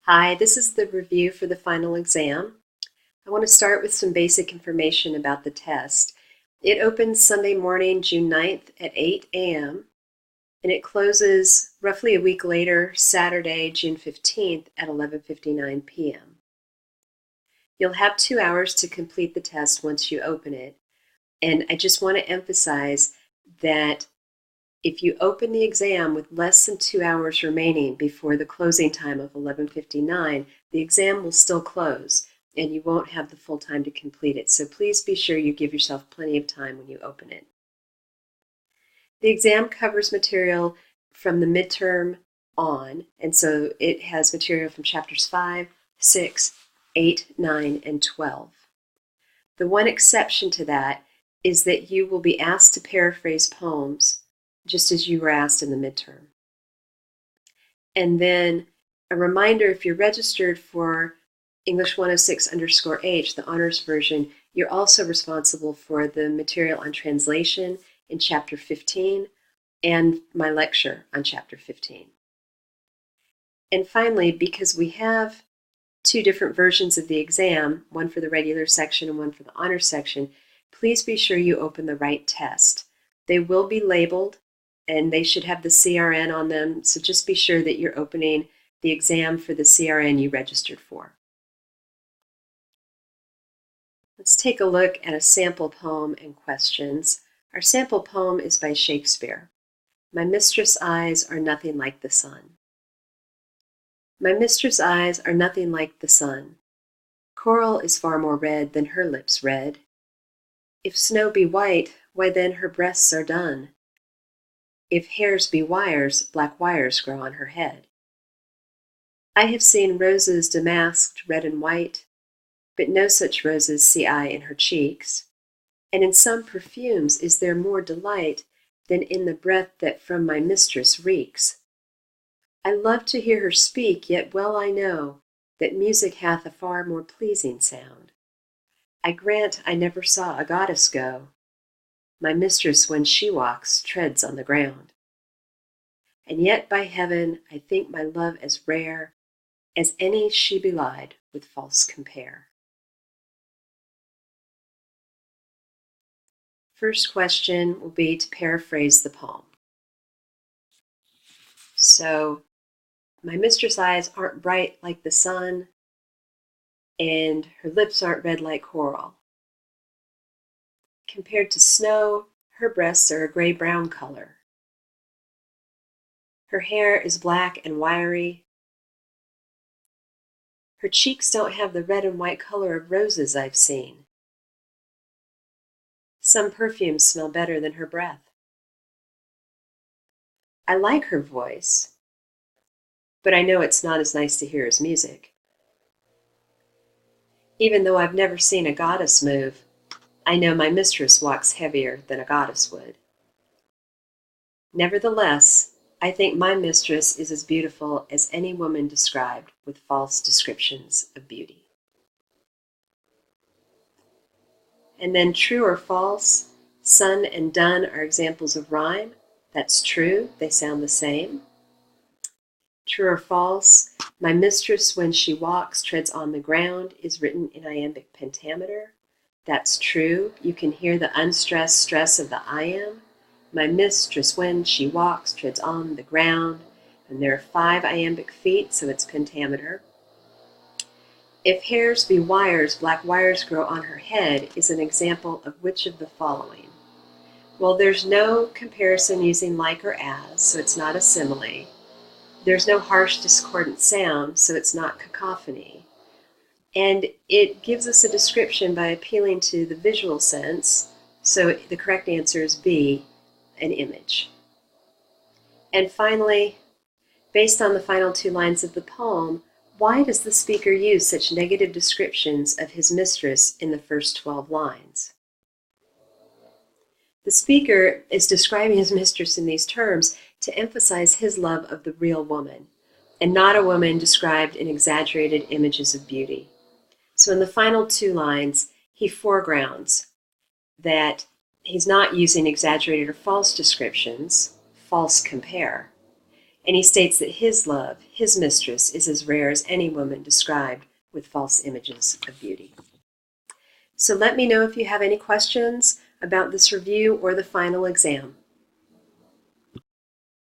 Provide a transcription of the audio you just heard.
Hi, this is the review for the final exam. I want to start with some basic information about the test. It opens Sunday morning, June 9th at 8 a.m. and it closes roughly a week later, Saturday, June 15th at 11:59 p.m. You'll have 2 hours to complete the test once you open it, and I just want to emphasize that if you open the exam with less than 2 hours remaining before the closing time of 11:59, the exam will still close and you won't have the full time to complete it. So please be sure you give yourself plenty of time when you open it. The exam covers material from the midterm on, and so it has material from chapters 5, 6, 8, 9, and 12. The one exception to that is that you will be asked to paraphrase poems just as you were asked in the midterm. And then a reminder, if you're registered for English 106_H, the honors version, you're also responsible for the material on translation in chapter 15 and my lecture on chapter 15. And finally, because we have two different versions of the exam, one for the regular section and one for the honors section, please be sure you open the right test. They will be labeled and they should have the CRN on them, so just be sure that you're opening the exam for the CRN you registered for. Let's take a look at a sample poem and questions. Our sample poem is by Shakespeare. My mistress' eyes are nothing like the sun. My mistress' eyes are nothing like the sun. Coral is far more red than her lips red. If snow be white, why then her breasts are dun. If hairs be wires, black wires grow on her head. I have seen roses damasked red and white, but no such roses see I in her cheeks. And in some perfumes is there more delight than in the breath that from my mistress reeks. I love to hear her speak, yet well I know that music hath a far more pleasing sound. I grant I never saw a goddess go. My mistress, when she walks, treads on the ground. And yet, by heaven, I think my love as rare as any she belied with false compare. First question will be to paraphrase the poem. So, my mistress' eyes aren't bright like the sun, and her lips aren't red like coral. Compared to snow, her breasts are a gray-brown color. Her hair is black and wiry. Her cheeks don't have the red and white color of roses I've seen. Some perfumes smell better than her breath. I like her voice, but I know it's not as nice to hear as music. Even though I've never seen a goddess move, I know my mistress walks heavier than a goddess would. Nevertheless, I think my mistress is as beautiful as any woman described with false descriptions of beauty. And then true or false, sun and dun are examples of rhyme. That's true, they sound the same. True or false, my mistress when she walks treads on the ground is written in iambic pentameter. That's true, you can hear the unstressed stress of the iamb. My mistress when she walks treads on the ground, and there are 5 iambic feet, so it's pentameter. If hairs be wires, black wires grow on her head is an example of which of the following? Well, there's no comparison using like or as, so it's not a simile. There's no harsh discordant sound, so it's not cacophony. And it gives us a description by appealing to the visual sense, so the correct answer is B, an image. And finally, based on the final 2 lines of the poem, why does the speaker use such negative descriptions of his mistress in the first 12 lines? The speaker is describing his mistress in these terms to emphasize his love of the real woman, and not a woman described in exaggerated images of beauty. So in the final 2 lines, he foregrounds that he's not using exaggerated or false descriptions, false compare. And he states that his love, his mistress, is as rare as any woman described with false images of beauty. So let me know if you have any questions about this review or the final exam.